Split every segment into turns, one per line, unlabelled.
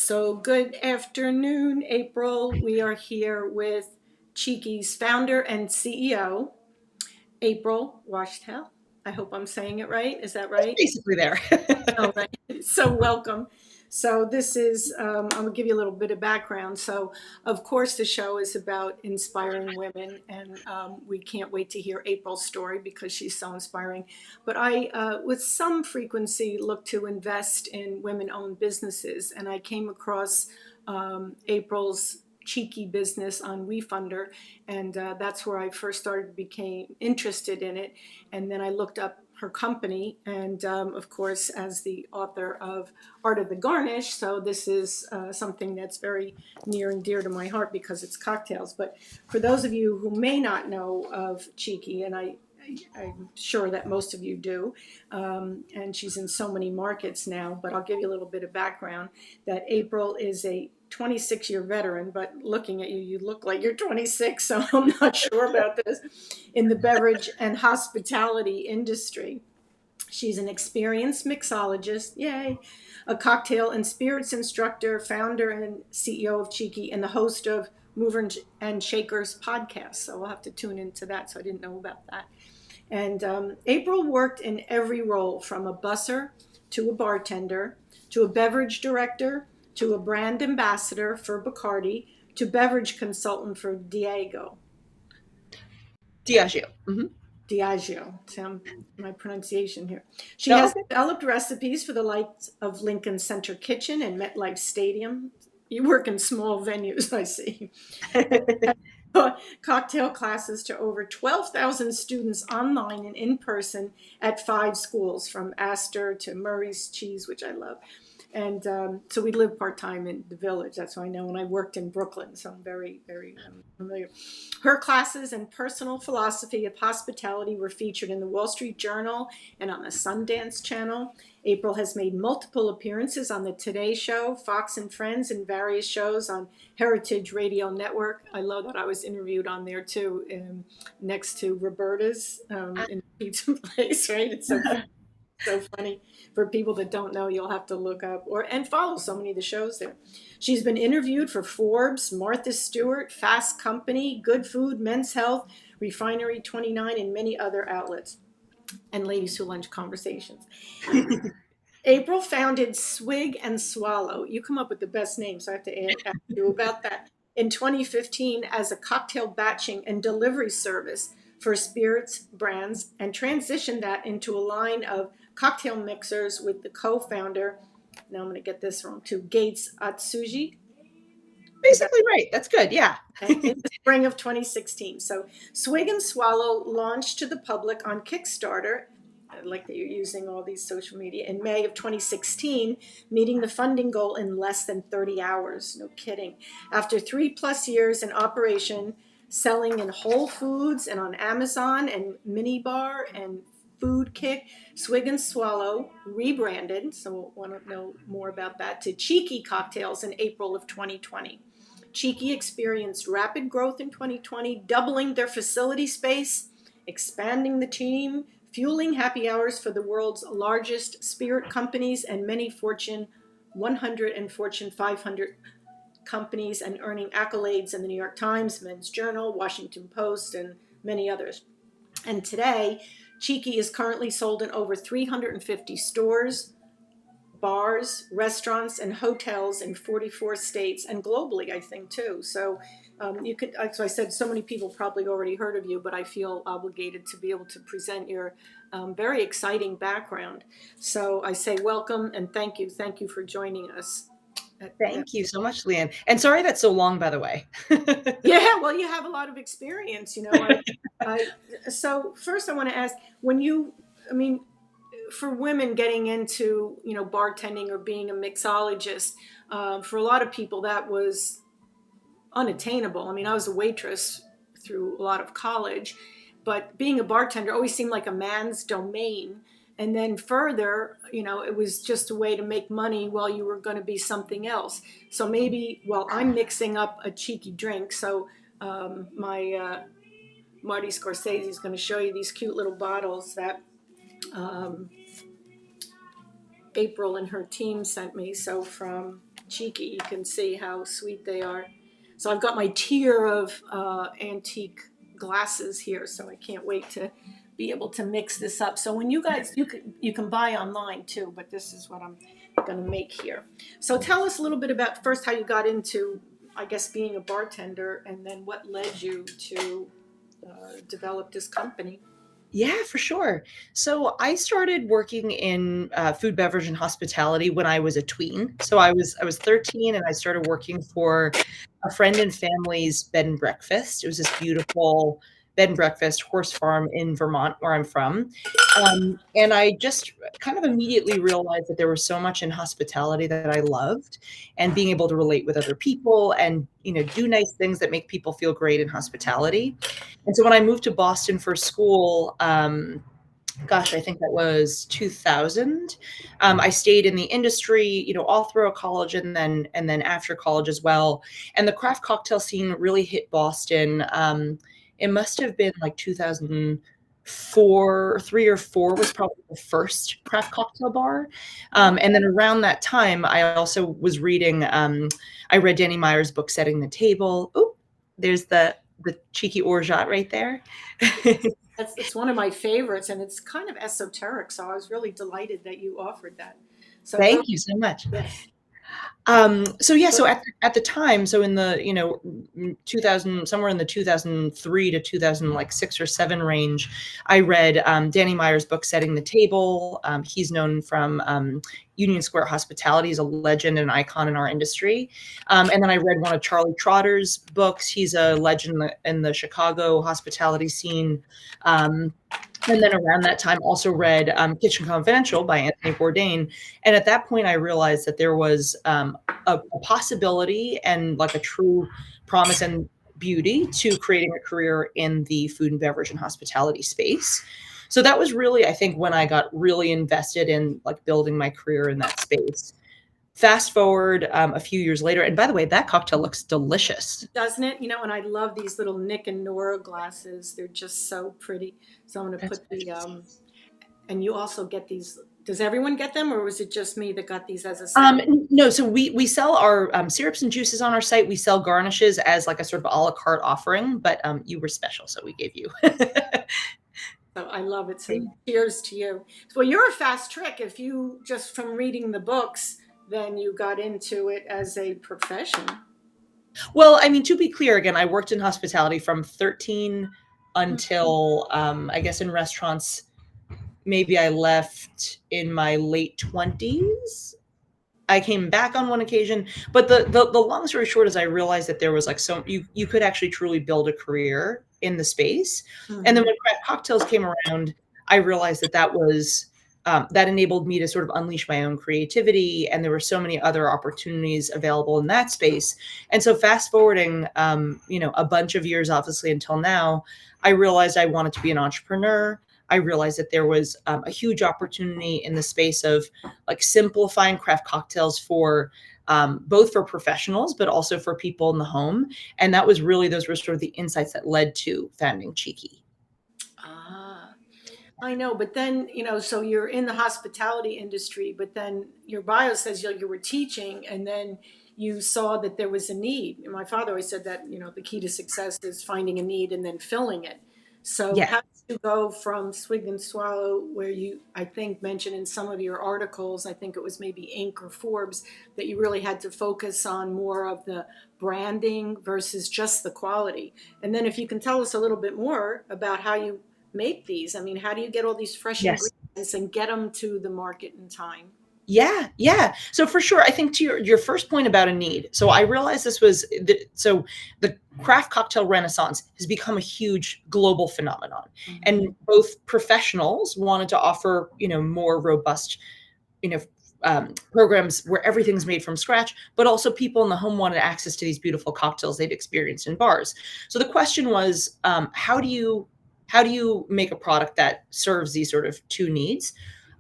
So good afternoon, April. We are here with Cheeky's founder and CEO, April Wachtel. I hope I'm saying it right. Is that right?
Basically there.
All right. So welcome. So this is, I'm going to give you a little bit of background. So, of course, the show is about inspiring women, and we can't wait to hear April's story because she's so inspiring. But I, with some frequency, look to invest in women-owned businesses, and I came across April's cheeky business on WeFunder, and that's where I first started became interested in it. And then I looked up her company, and of course, as the author of Art of the Garnish, so this is something that's very near and dear to my heart because it's cocktails. But for those of you who may not know of Cheeky, and I'm sure that most of you do, and she's in so many markets now, but I'll give you a little bit of background that April is a 26-year veteran, but looking at you, you look like you're 26, so I'm not sure about this, in the beverage and hospitality industry. She's an experienced mixologist, yay, a cocktail and spirits instructor, founder and CEO of Cheeky, and the host of Mover and Shakers podcast. So we'll have to tune into that. So I didn't know about that. And April worked in every role from a busser to a bartender to a beverage director to a brand ambassador for Bacardi to beverage consultant for Diageo.
Diageo. Mm-hmm.
Diageo. My pronunciation here. She
No,
has
okay.
developed recipes for the likes of Lincoln Center Kitchen and MetLife Stadium. You work in small venues, I see. Cocktail classes to over 12,000 students online and in person at 5 schools, from Astor to Murray's Cheese, which I love. And so we live part-time in the Village. That's why I know. And I worked in Brooklyn, so I'm very, very familiar. Her classes and personal philosophy of hospitality were featured in the Wall Street Journal and on the Sundance Channel. April has made multiple appearances on the Today Show, Fox and Friends, and various shows on Heritage Radio Network. I love that I was interviewed on there too, next to Roberta's in the pizza place, right? It's so funny. For people that don't know, you'll have to look up and follow so many of the shows there. She's been interviewed for Forbes, Martha Stewart, Fast Company, Good Food, Men's Health, Refinery 29, and many other outlets, and Ladies Who Lunch Conversations. April founded Swig and Swallow. You come up with the best name, so I have to ask you about that. In 2015, as a cocktail batching and delivery service for spirits brands, and transitioned that into a line of cocktail mixers with the co-founder. Now I'm going to get this wrong too. Gates Atsuji.
Basically right. That's good. Yeah.
In the spring of 2016. So Swig and Swallow launched to the public on Kickstarter. I like that you're using all these social media, in May of 2016, meeting the funding goal in less than 30 hours. No kidding. After 3+ years in operation, selling in Whole Foods and on Amazon and Minibar and Food Kick, Swig and Swallow rebranded, so we'll want to know more about that, to Cheeky Cocktails in April of 2020. Cheeky experienced rapid growth in 2020, doubling their facility space, expanding the team, fueling happy hours for the world's largest spirit companies and many Fortune 100 and Fortune 500 companies, and earning accolades in the New York Times, Men's Journal, Washington Post, and many others. And today, Cheeky is currently sold in over 350 stores, bars, restaurants, and hotels in 44 states and globally, I think, too. So you could, so I said, so many people probably already heard of you, but I feel obligated to be able to present your very exciting background. So I say welcome and thank you. Thank you for joining us.
Thank you so much, Leanne. And sorry that's so long, by the way.
Yeah, well, you have a lot of experience, you know. So first I want to ask, I mean, for women getting into, bartending or being a mixologist, for a lot of people that was unattainable. I mean, I was a waitress through a lot of college, but being a bartender always seemed like a man's domain. And then further, it was just a way to make money while you were going to be something else. So maybe, well, I'm mixing up a cheeky drink. So my Marty Scorsese is going to show you these cute little bottles that April and her team sent me. So from cheeky. You can see how sweet they are. So I've got my tier of antique glasses here, so I can't wait to be able to mix this up. So when you guys, you can buy online too, but this is what I'm going to make here. So tell us a little bit about first how you got into, I guess, being a bartender, and then what led you to develop this company.
Yeah, for sure. So I started working in food, beverage, and hospitality when I was a tween. So I was 13, and I started working for a friend and family's bed and breakfast. It was this beautiful bed and breakfast horse farm in Vermont, where I'm from. And I just kind of immediately realized that there was so much in hospitality that I loved, and being able to relate with other people and do nice things that make people feel great in hospitality. And so when I moved to Boston for school, gosh, I think that was 2000. I stayed in the industry, all throughout college, and then after college as well. And the craft cocktail scene really hit Boston. It must have been like 2004, 3 or 4 was probably the first craft cocktail bar. And then around that time, I also was reading. I read Danny Meyer's book, Setting the Table. Oh, there's the cheeky orgeat right there.
It's one of my favorites, and it's kind of esoteric. So I was really delighted that you offered that. So go,
Thank you so much.
yes.
So yeah, so at the time, so in the 2000, somewhere in the 2003 to 2006 or 7 range, I read Danny Meyer's book, Setting the Table. He's known from Union Square Hospitality. He's a legend and icon in our industry. And then I read one of Charlie Trotter's books. He's a legend in the Chicago hospitality scene. And then around that time, also read Kitchen Confidential by Anthony Bourdain. And at that point, I realized that there was a possibility and like a true promise and beauty to creating a career in the food and beverage and hospitality space. So that was really, I think, when I got really invested in like building my career in that space. Fast forward a few years later, and by the way, that cocktail looks delicious.
Doesn't it? And I love these little Nick and Nora glasses. They're just so pretty. So I'm going to
That's
put and you also get these. Does everyone get them, or was it just me that got these as a set?
No, so we sell our syrups and juices on our site. We sell garnishes as like a sort of a la carte offering, but you were special, so we gave you.
So I love it. So cheers to you. Well, you're a fast trick. If you just from reading the books, then you got into it as a profession.
Well, I mean, to be clear, again, I worked in hospitality from 13 until I guess in restaurants. Maybe I left in my late 20s. I came back on one occasion, but the long story short is I realized that there was like you could actually truly build a career in the space. And then when craft cocktails came around, I realized that was that enabled me to sort of unleash my own creativity, and there were so many other opportunities available in that space. And so fast forwarding, a bunch of years, obviously until now, I realized I wanted to be an entrepreneur. I realized that there was a huge opportunity in the space of like simplifying craft cocktails for both for professionals, but also for people in the home. And that was really, those were sort of the insights that led to founding Cheeky.
Ah, I know, but then, so you're in the hospitality industry, but then your bio says you were teaching, and then you saw that there was a need. And my father always said that, the key to success is finding a need and then filling it. So
Yeah.
how did you go from Swig and Swallow, where you, I think, mentioned in some of your articles, I think it was maybe Inc. or Forbes, that you really had to focus on more of the branding versus just the quality. And then if you can tell us a little bit more about how you make these. I mean, how do you get all these fresh
Yes.
ingredients and get them to the market in time?
Yeah, yeah. So for sure, I think to your first point about a need. So I realized so the craft cocktail renaissance has become a huge global phenomenon, and both professionals wanted to offer more robust you know programs where everything's made from scratch, but also people in the home wanted access to these beautiful cocktails they'd experienced in bars. So the question was, how do you make a product that serves these sort of two needs?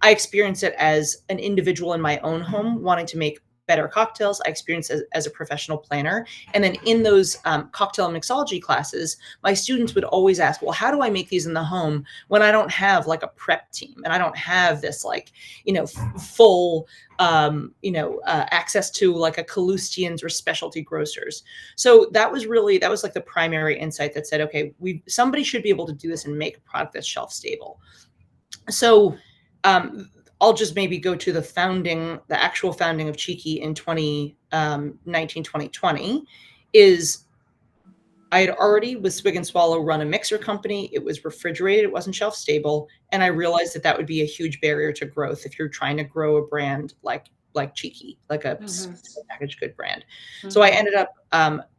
I experienced it as an individual in my own home wanting to make better cocktails. I experienced as a professional planner. And then in those cocktail and mixology classes, my students would always ask, well, how do I make these in the home when I don't have like a prep team and I don't have this like, full, access to like a Calustians or specialty grocers. So that was like the primary insight that said, okay, somebody should be able to do this and make a product that's shelf stable. So I'll just maybe go to the actual founding of Cheeky in 2019, 2020 is I had already with Swig and Swallow run a mixer company. It was refrigerated. It wasn't shelf stable. And I realized that would be a huge barrier to growth if you're trying to grow a brand like Cheeky, like a packaged good brand. So I ended up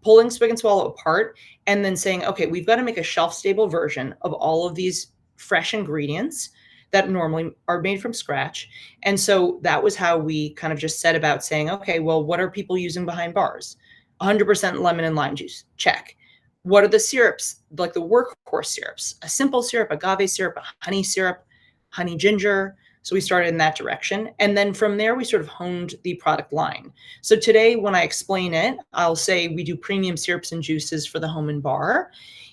pulling Swig and Swallow apart and then saying, okay, we've got to make a shelf stable version of all of these fresh ingredients that normally are made from scratch. And so that was how we kind of just set about saying, okay, well, what are people using behind bars? 100% lemon and lime juice. Check. What are the syrups, like the workhorse syrups? A simple syrup, agave syrup, a honey syrup, honey ginger. So we started in that direction. And then from there, we sort of honed the product line. So today, when I explain it, I'll say we do premium syrups and juices for the home and bar.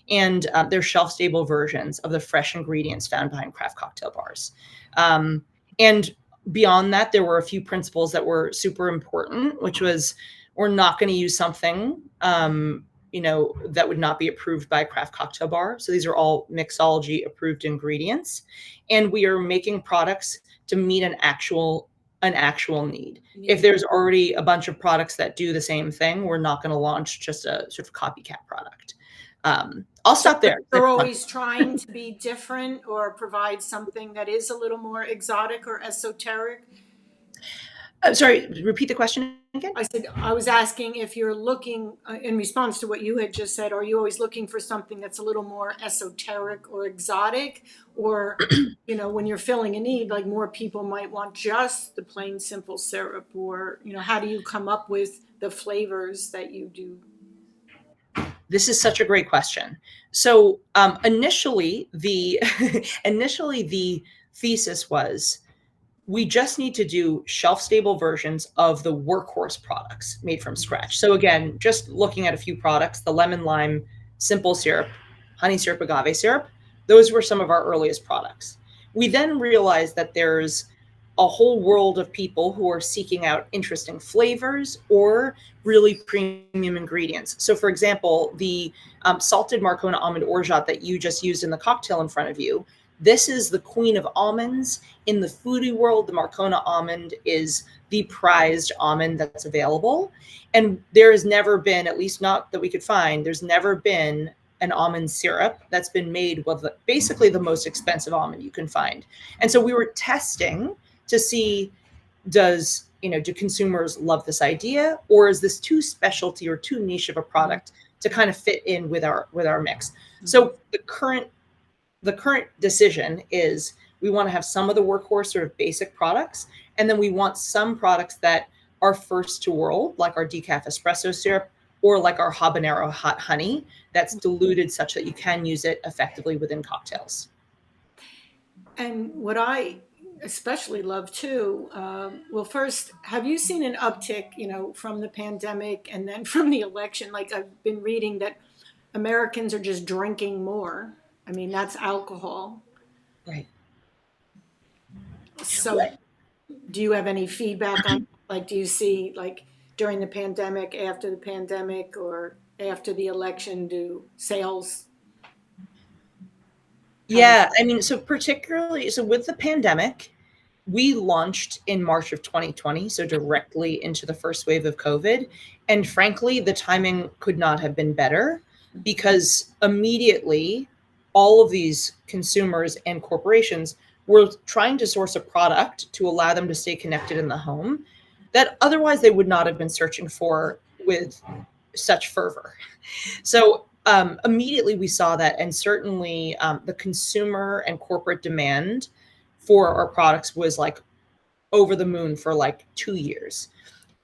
And they're shelf-stable versions of the fresh ingredients found behind craft cocktail bars. And beyond that, there were a few principles that were super important, which was we're not going to use something that would not be approved by a craft cocktail bar. So these are all mixology approved ingredients. And we are making products to meet an actual need. Yeah. If there's already a bunch of products that do the same thing, we're not going to launch just a sort of copycat product. I'll stop there.
They're always trying to be different or provide something that is a little more exotic or esoteric.
Sorry, repeat the question again.
I was asking if you're looking, in response to what you had just said, are you always looking for something that's a little more esoteric or exotic? Or, when you're filling a need, like more people might want just the plain simple syrup, or, how do you come up with the flavors that you do?
This is such a great question. So initially, the thesis was we just need to do shelf-stable versions of the workhorse products made from scratch. So again, just looking at a few products, the lemon lime simple syrup, honey syrup, agave syrup, those were some of our earliest products. We then realized that there's a whole world of people who are seeking out interesting flavors or really premium ingredients. So for example, the salted Marcona almond orgeat that you just used in the cocktail in front of you, this is the queen of almonds. In the foodie world, the Marcona almond is the prized almond that's available. And there has never been, at least not that we could find, there's never been an almond syrup that's been made with basically the most expensive almond you can find. And so we were testing to see, do consumers love this idea, or is this too specialty or too niche of a product to kind of fit in with our mix? Mm-hmm. So the current decision is we want to have some of the workhorse sort of basic products, and then we want some products that are first to world, like our decaf espresso syrup, or like our habanero hot honey that's diluted such that you can use it effectively within cocktails.
And what I especially love too, well, first, have you seen an uptick, from the pandemic and then from the election? Like I've been reading that Americans are just drinking more. I mean, that's alcohol.
Right.
So right. Do you have any feedback on, do you see during the pandemic, after the pandemic, or after the election, do sales?
Yeah, so with the pandemic, we launched in March of 2020, so directly into the first wave of COVID. And frankly, the timing could not have been better because immediately all of these consumers and corporations were trying to source a product to allow them to stay connected in the home that otherwise they would not have been searching for with such fervor. So immediately we saw that, and certainly the consumer and corporate demand for our products was over the moon for 2 years.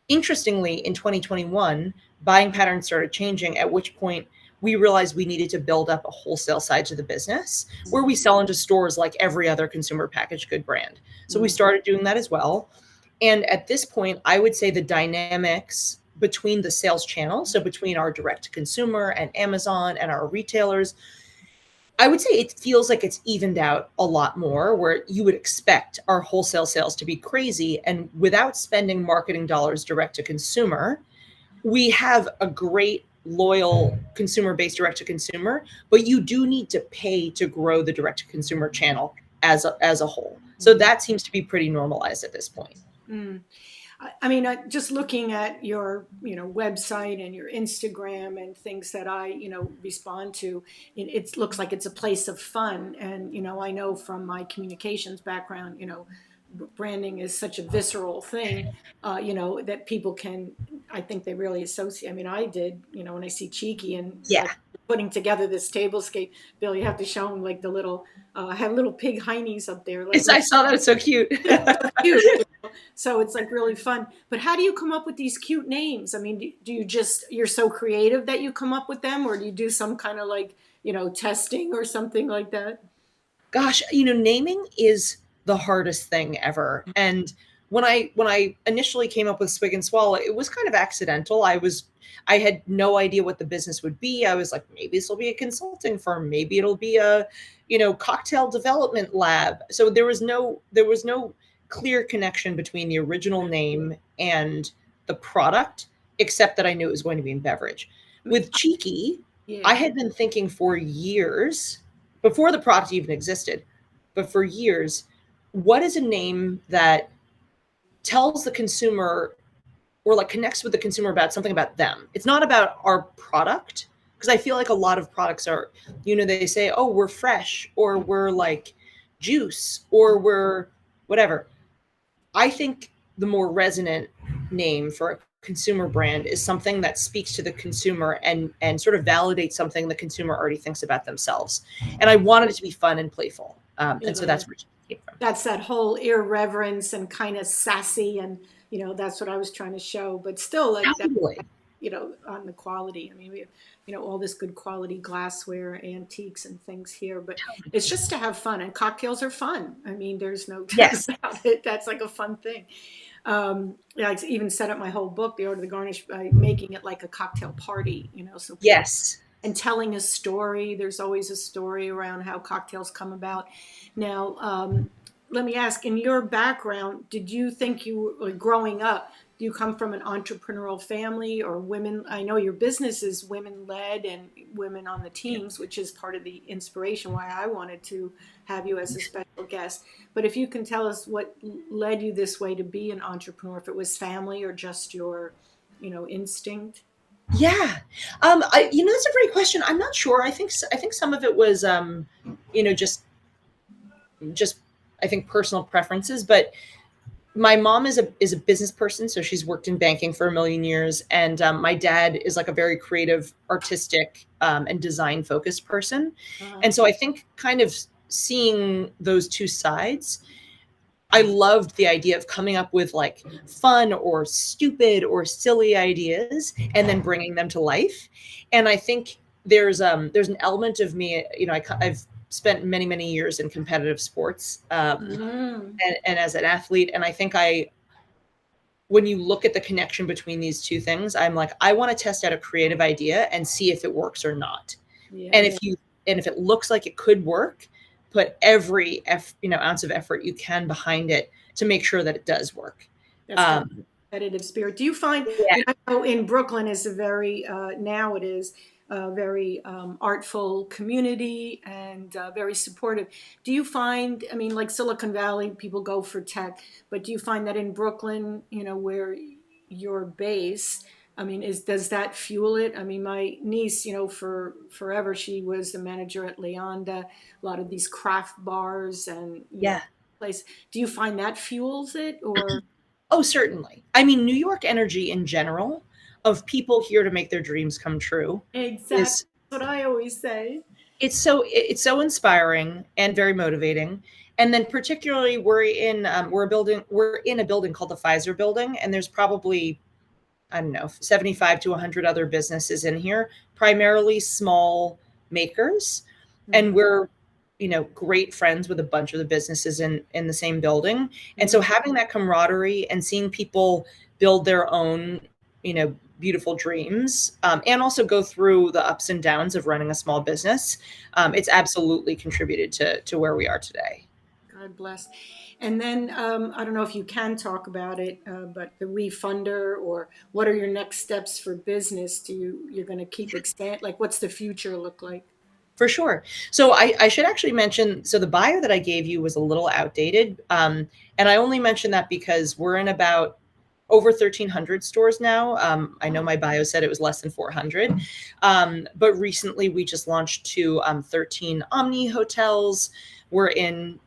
Interestingly, in 2021, buying patterns started changing, at which point we realized we needed to build up a wholesale side to the business where we sell into stores like every other consumer packaged good brand. So we started doing that as well. And at this point, I would say the dynamics between the sales channels, so between our direct to consumer and Amazon and our retailers, I would say it feels like it's evened out a lot more, where you would expect our wholesale sales to be crazy. And without spending marketing dollars direct to consumer, we have a great loyal consumer base direct to consumer, but you do need to pay to grow the direct to consumer channel as a whole. So that seems to be pretty normalized at this point.
Mm. I mean, just looking at your, website and your Instagram and things that I, respond to, it looks like it's a place of fun. And, I know from my communications background, branding is such a visceral thing, that people can, I think they really associate. I mean, I did, when I see Cheeky and
Yeah.
like putting together this tablescape, Bill, you have to show them like the little, I have little pig heinies up there. Like,
I saw that. It's so cute.
cute. So it's like really fun. But how do you come up with these cute names? I mean, do you just, you're so creative that you come up with them, or do you do some kind of like, testing or something like that?
Gosh, naming is the hardest thing ever. And when I initially came up with Swig and Swallow, it was kind of accidental. I had no idea what the business would be. I was like, maybe this will be a consulting firm, maybe it'll be a, cocktail development lab. So there was no clear connection between the original name and the product, except that I knew it was going to be in beverage. With Cheeky, I
Yeah.
had been thinking for years, before the product even existed, but for years, what is a name that tells the consumer or like connects with the consumer about something about them? It's not about our product, because I feel like a lot of products are, they say, oh, we're fresh, or we're like juice, or we're whatever. I think the more resonant name for a consumer brand is something that speaks to the consumer and sort of validates something the consumer already thinks about themselves. And I wanted it to be fun and playful, and so
Yeah.
that's where it came from.
That's that whole irreverence and kind of sassy, and that's what I was trying to show, but still like that,
Totally.
on the quality. I mean, we have, all this good quality glassware, antiques and things here, but it's just to have fun, and cocktails are fun. I mean, there's no doubt
Yes.
about it. That's like a fun thing. I even set up my whole book, The Art of the Garnish, by making it like a cocktail party, so people,
Yes.
and telling a story. There's always a story around how cocktails come about. Now, let me ask, in your background, did you think growing up, do you come from an entrepreneurial family or women? I know your business is women led and women on the teams, which is part of the inspiration why I wanted to have you as a special guest. But if you can tell us what led you this way to be an entrepreneur, if it was family or just your, instinct.
Yeah. That's a great question. I'm not sure. I think some of it was, just I think personal preferences, but my mom is a business person, so she's worked in banking for a million years, and my dad is like a very creative, artistic, and design focused person,
Uh,
and so I think kind of seeing those two sides, I loved the idea of coming up with like fun or stupid or silly ideas and then bringing them to life. And I think there's an element of me, I've spent many years in competitive sports,
mm,
and as an athlete, and I think when you look at the connection between these two things, I'm like, I want to test out a creative idea and see if it works or not. And
yeah,
if it looks like it could work, put every ounce of effort you can behind it to make sure that it does work.
that's that
Um,
competitive spirit. Do you find,
yeah,
I know in Brooklyn is a very, now it is a very artful community and very supportive. Do you find, I mean, like Silicon Valley, people go for tech, but do you find that in Brooklyn, where your base, I mean, does that fuel it? I mean, my niece, for forever, she was the manager at Leonda, a lot of these craft bars and,
yeah.
place. Do you find that fuels it or?
Oh, certainly. I mean, New York energy in general, of people here to make their dreams come true,
Exactly
is
what I always say.
it's so inspiring and very motivating. And then particularly we're in a building called the Pfizer building, and there's probably, I don't know, 75 to 100 other businesses in here, primarily small makers. And
Mhm.
we're great friends with a bunch of the businesses in the same building. And so
Mhm.
having that camaraderie and seeing people build their own, beautiful dreams, and also go through the ups and downs of running a small business, it's absolutely contributed to where we are today.
God bless. And then I don't know if you can talk about it, but the refunder, or what are your next steps for business? You're going to keep expand? Like, what's the future look like?
For sure. So I should actually mention, so the bio that I gave you was a little outdated. And I only mentioned that because we're in about over 1,300 stores now. I know
Oh,
my bio said it was less than 400. But recently we just launched to 13 Omni hotels. We're in,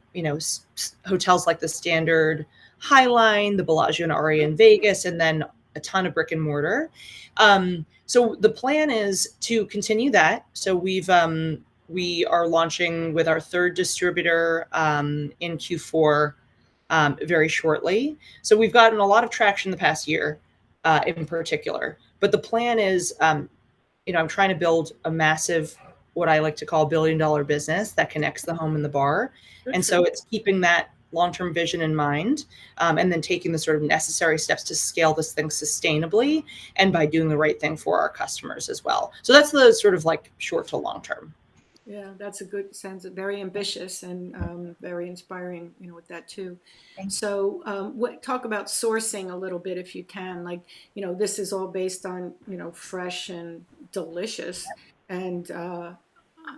hotels like the Standard Highline, the Bellagio and Aria in Vegas, and then a ton of brick and mortar. So the plan is to continue that. So we are launching with our third distributor in Q4 very shortly. So we've gotten a lot of traction the past year, in particular. But the plan is, I'm trying to build a massive, what I like to call $1 billion business that connects the home and the bar.
good
And
for
so
you.
it's keeping that long-term vision in mind, and then taking the sort of necessary steps to scale this thing sustainably and by doing the right thing for our customers as well. So that's the sort of like short to long term.
Yeah, that's a good sense. Very ambitious and very inspiring, with that too. So, talk about sourcing a little bit if you can. Like, this is all based on, fresh and delicious. And I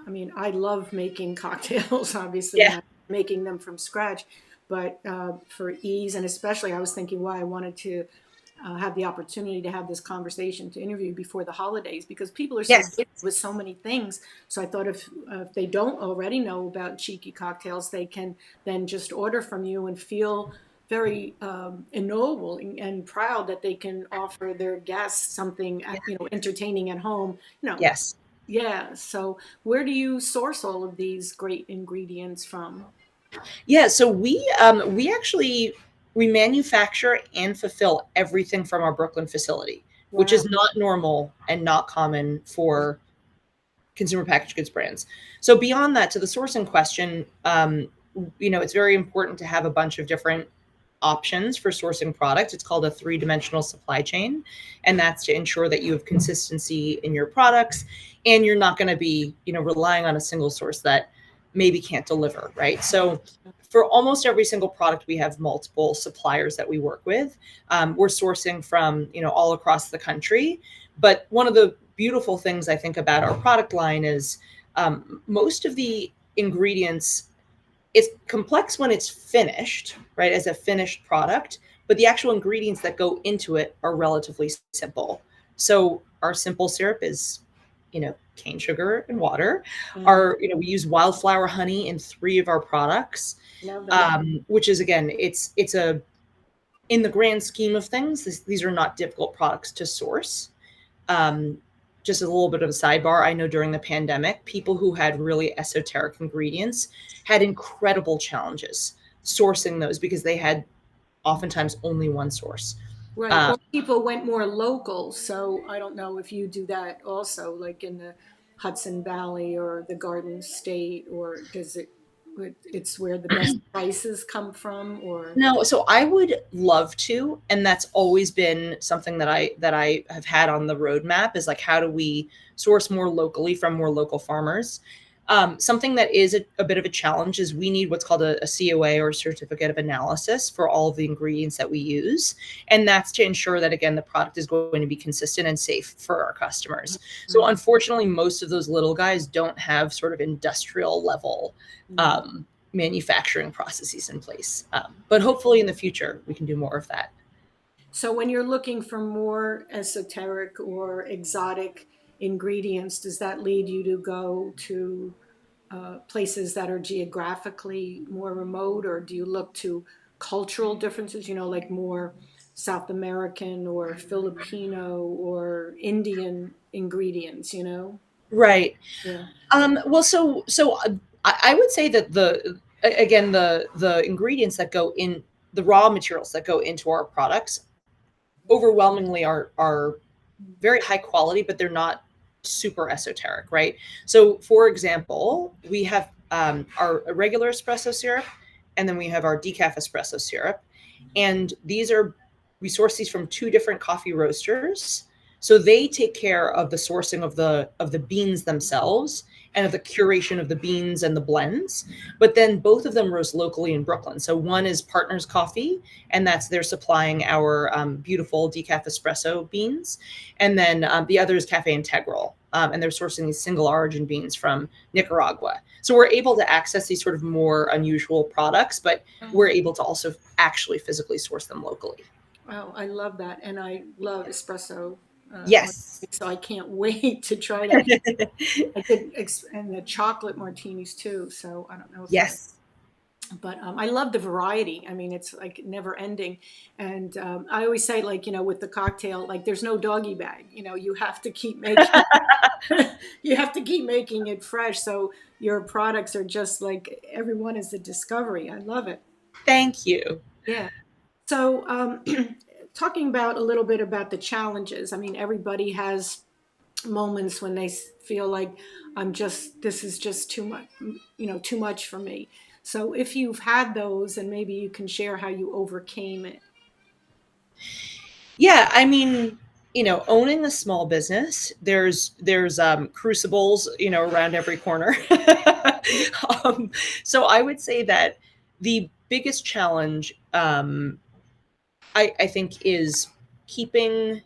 mean, I love making cocktails, obviously,
Yeah.
not making them from scratch, but for ease, and especially I was thinking why I wanted to have the opportunity to have this conversation, to interview before the holidays, because people are so
Yes.
busy with so many things. So I thought if they don't already know about Cheeky Cocktails, they can then just order from you and feel very ennobled and proud that they can offer their guests something entertaining at home.
Yes.
Yeah. So where do you source all of these great ingredients from?
Yeah, so we actually we manufacture and fulfill everything from our Brooklyn facility, which
Wow.
is not normal and not common for consumer packaged goods brands. So beyond that, to the sourcing question, it's very important to have a bunch of different options for sourcing product. It's called a three-dimensional supply chain, and that's to ensure that you have consistency in your products, and you're not going to be, relying on a single source that maybe can't deliver, right? So for almost every single product, we have multiple suppliers that we work with. We're sourcing from, all across the country. But one of the beautiful things I think about our product line is, most of the ingredients, it's complex when it's finished, right, as a finished product, but the actual ingredients that go into it are relatively simple. So our simple syrup is, cane sugar and water.
Mhm.
We use wildflower honey in 3 of our products,
Love that.
which is, again, it's a in the grand scheme of things, these are not difficult products to source. Um, just a little bit of a sidebar, I know during the pandemic, people who had really esoteric ingredients had incredible challenges sourcing those because they had oftentimes only one source.
Right.
Um,
Or people went more local. So I don't know if you do that also, like in the Hudson Valley or the Garden State, or it's where the best prices come from, or
no, so I would love to, and that's always been something that I have had on the roadmap, is like, how do we source more locally from more local farmers? Something that is a bit of a challenge is we need what's called a COA, or certificate of analysis, for all of the ingredients that we use. And that's to ensure that, again, the product is going to be consistent and safe for our customers. So
Mhm.
unfortunately, most of those little guys don't have sort of industrial level
Mhm.
um, manufacturing processes in place. But hopefully in the future, we can do more of that.
So when you're looking for more esoteric or exotic ingredients, does that lead you to go to places that are geographically more remote, or do you look to cultural differences, like more South American or Filipino or Indian ingredients,
Right.
Yeah.
Well, I would say that the ingredients that go in, the raw materials that go into our products, overwhelmingly are very high quality, but they're not super esoteric, right? So, for example, we have our regular espresso syrup, and then we have our decaf espresso syrup. And we source these from two different coffee roasters. So they take care of the sourcing of the beans themselves and of the curation of the beans and the blends. But then both of them roast locally in Brooklyn. So one is Partners Coffee, and they're supplying our beautiful decaf espresso beans. And then the other is Cafe Integral, and they're sourcing these single origin beans from Nicaragua. So we're able to access these sort of more unusual products, but we're able to also actually physically source them locally.
Wow, I love that, and I love espresso.
Yes.
So I can't wait to try that. I did, and the chocolate martinis too. So I don't know if I,
Yes.
but I love the variety. I mean, it's like never ending. And I always say, like, with the cocktail, like there's no doggy bag. You have to keep making, you have to keep making it fresh. So your products are just like everyone is a discovery. I love it.
Thank you.
Yeah. So, talking about a little bit about the challenges. I mean, everybody has moments when they feel like this is just too much, too much for me. So, if you've had those, and maybe you can share how you overcame it.
Yeah, I mean, owning a small business, there's crucibles, around every corner. um, so I would say that the biggest challenge, I think, is keeping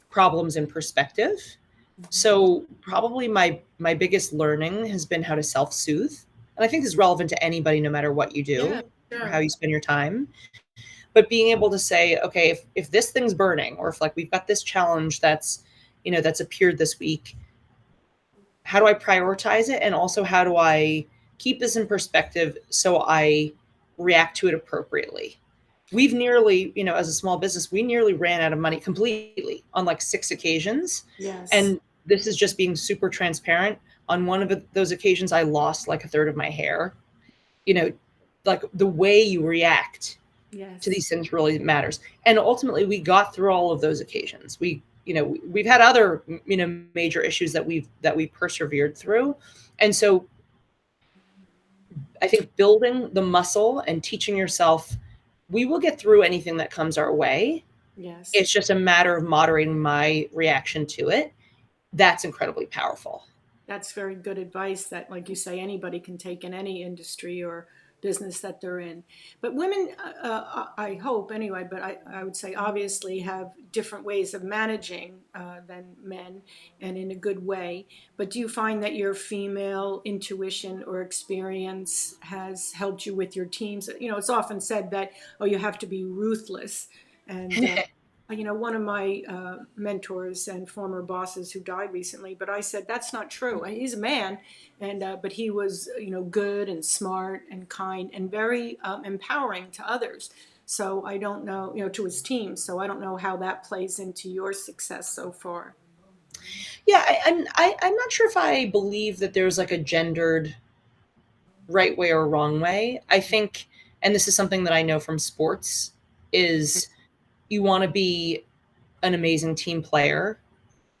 problems in perspective. So probably my biggest learning has been how to self-soothe. And I think this is relevant to anybody, no matter what you
Yeah,
do or how
sure.
you spend your time. But being able to say, okay, if this thing's burning, or if like we've got this challenge that's appeared this week, how do I prioritize it? And also how do I keep this in perspective so I react to it appropriately? We've nearly, as a small business, we nearly ran out of money completely on like 6 occasions.
Yes.
And this is just being super transparent. On one of those occasions, I lost like a third of my hair. You know, like the way you react to
Yes.
these things really matters. And ultimately, we got through all of those occasions. We've had other, major issues that we persevered through. And so I think building the muscle and teaching yourself, we will get through anything that comes our way.
Yes.
It's just a matter of moderating my reaction to it. That's incredibly powerful.
That's very good advice that, like you say, anybody can take in any industry or business that they're in. But women, I hope anyway, but I would say obviously have different ways of managing than men, and in a good way. But do you find that your female intuition or experience has helped you with your teams? It's often said that, oh, you have to be ruthless. And one of my mentors and former bosses who died recently, but I said that's not true. He's a man, and but he was, good and smart and kind and very empowering to others. So I don't know, to his team. So I don't know how that plays into your success so far.
Yeah, I'm not sure if I believe that there's like a gendered right way or wrong way. I think, and this is something that I know from sports, is you want to be an amazing team player,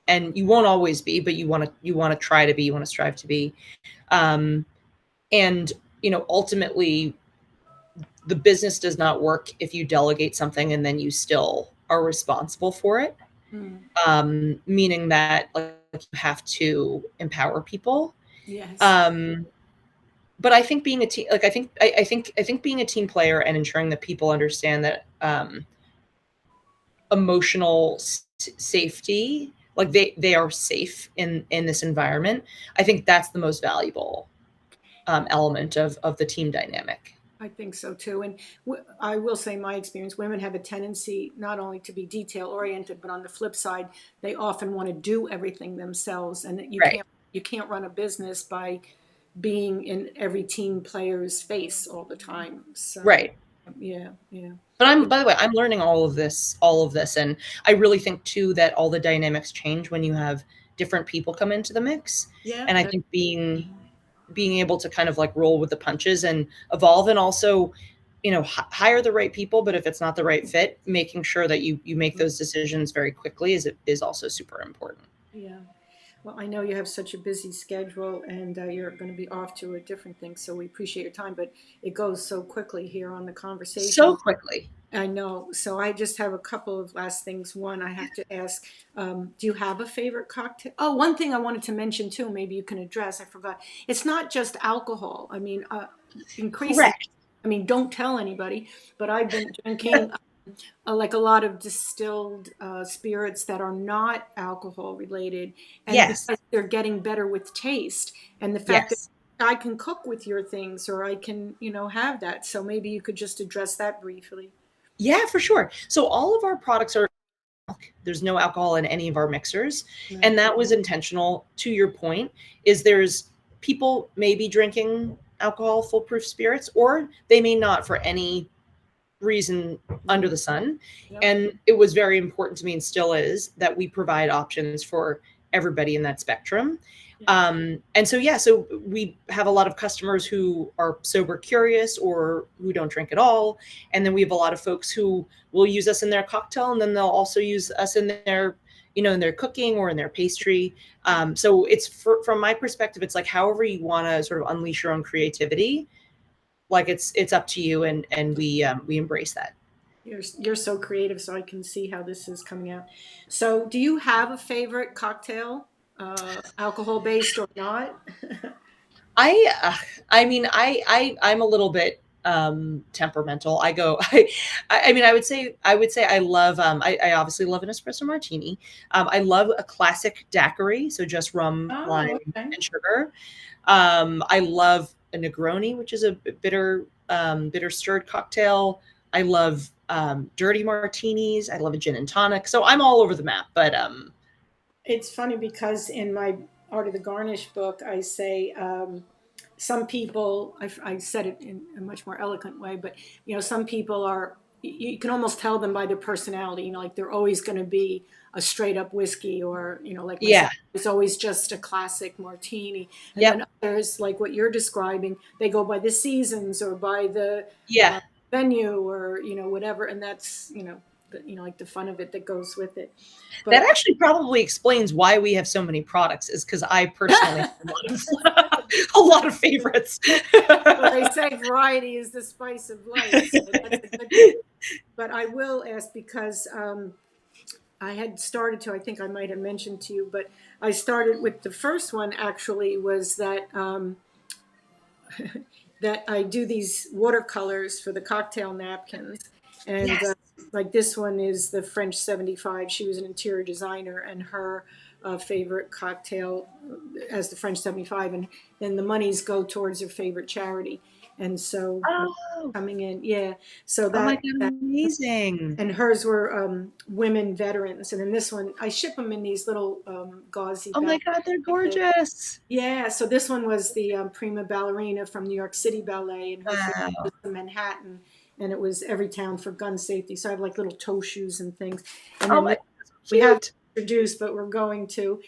and you won't always be, but you want to try to be, you want to strive to be. Um, and ultimately, the business does not work if you delegate something and then you still are responsible for it.
Mm.
Meaning that like you have to empower people.
Yes.
Um, but I think being a team, like I think being a team player and ensuring that people understand that emotional safety, like they are safe in this environment. I think that's the most valuable element of the team dynamic.
I think so too. And I will say my experience, women have a tendency not only to be detail oriented, but on the flip side, they often want to do everything themselves. And
Right.
you can't run a business by being in every team player's face all the time. So
Right.
yeah, yeah.
But
Well,
by the way, I'm learning all of this, and I really think too that all the dynamics change when you have different people come into the mix.
yeah,
And I
that,
think being able to kind of like roll with the punches and evolve, and also, hire the right people. But if it's not the right fit, making sure that you make those decisions very quickly is also super important.
yeah. Well, I know you have such a busy schedule and you're going to be off to a different thing, so we appreciate your time, but it goes so quickly here on the
So
conversation.
quickly.
I know. So I just have a couple of last things. One, I have to ask, do you have a favorite cocktail? Oh, one thing I wanted to mention too, maybe you can address, I forgot. It's not just alcohol. I mean, increasingly,
Correct.
I mean, don't tell anybody, but I've been drinking like a lot of distilled spirits that are not alcohol related, and
Yes.
because they're getting better with taste, and the fact that
Yes.
I can cook with your things, or I can, have that. So maybe you could just address that briefly.
Yeah, for sure. So all of our products are there's no alcohol in any of our mixers,
Right.
and that was intentional. To your point, is there's people may be drinking alcohol foolproof spirits, or they may not for any reason under
Mm,
the sun.
yep.
And it was very important to me, and still is, that we provide options for everybody in that spectrum.
Yeah.
And so, yeah, so we have a lot of customers who are sober curious or who don't drink at all. And then we have a lot of folks who will use us in their cocktail, and then they'll also use us in their, in their cooking or in their pastry. So it's from my perspective, it's like however you want to sort of unleash your own creativity, like it's up to you, and we embrace that.
You're so creative, so I can see how this is coming out. So, do you have a favorite cocktail, alcohol based or not?
I I mean I'm a little bit temperamental. I go I mean I would say I love I obviously love an espresso martini. I love a classic daiquiri, so just rum, lime,
Oh, okay.
and sugar. I love a Negroni, which is a bitter stirred cocktail. I love dirty martinis. I love a gin and tonic. So I'm all over the map. But
It's funny because in my Art of the Garnish book, I say some people, I said it in a much more eloquent way, but some people are, you can almost tell them by their personality, like they're always going to be a straight up whiskey, or, like myself,
yeah,
it's always just a classic martini. And
yep,
then others, like what you're describing, they go by the seasons or by the
yeah.
venue, or, whatever. And that's, like the fun of it that goes with it.
That
But
actually probably explains why we have so many products, is because I personally have a lot of favorites.
well, they say variety is the spice of life, so that's a good thing. But I will ask because I had started to, I think I might have mentioned to you, but I started with the first one actually was that that I do these watercolors for the cocktail napkins. And
Yes.
like this one is the French 75. She was an interior designer, and her favorite cocktail as the French 75. And then the monies go towards her favorite charity. And so
Oh,
coming in, yeah. So
oh my
that,
God, amazing.
and hers were women veterans. And then this one, I ship them in these little gauzy
Oh my
bags.
God, they're gorgeous.
Yeah, so this one was the prima ballerina from New York City Ballet, and her family was
Wow.
in Manhattan, and it was every town for gun safety. So I have like little toe shoes and things. And
Oh
then
my,
this,
that's so
we haven't
cute.
introduced, but we're going to,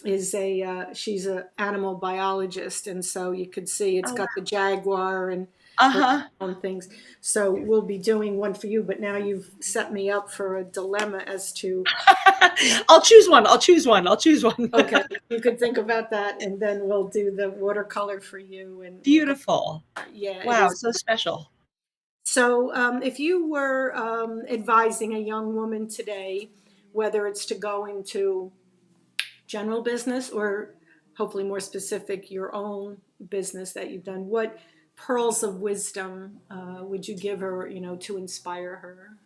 is a she's a animal biologist, and so you could see it's
Oh,
got the jaguar and her
uh-huh.
own things. So we'll be doing one for you, but now you've set me up for a dilemma as to,
I'll choose one. I'll choose one. I'll choose one.
okay, you could think about that, and then we'll do the watercolor for you, and we'll go.
Beautiful.
Yeah, it
Wow,
is.
so special.
So, if you were advising a young woman today, whether it's to go into general business or hopefully more specific, your own business that you've done, what pearls of wisdom would you give her, to inspire her?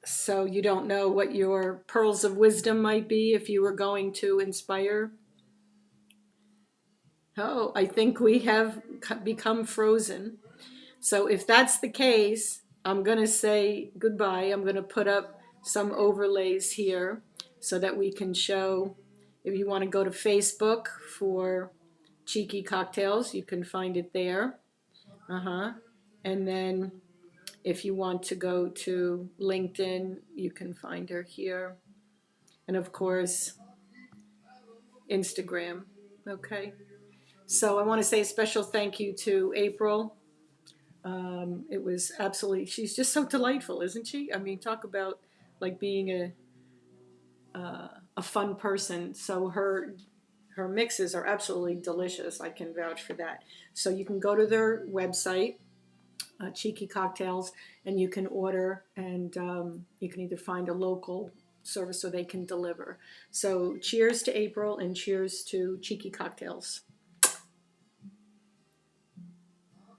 So, you don't know what your pearls of wisdom might be if you were going to inspire? Oh, I think we have become frozen. So if that's the case, I'm going to say goodbye. I'm going to put up some overlays here so that we can show. If you want to go to Facebook for Cheeky Cocktails, you can find it there. Uh-huh. And then if you want to go to LinkedIn, you can find her here. And of course, Instagram. Okay. So I want to say a special thank you to April It was absolutely, she's just so delightful, isn't she? I mean, talk about like being a fun person. So her mixes are absolutely delicious. I can vouch for that. So you can go to their website, Cheeky Cocktails, and you can order, and you can either find a local service so they can deliver. So cheers to April and cheers to Cheeky Cocktails.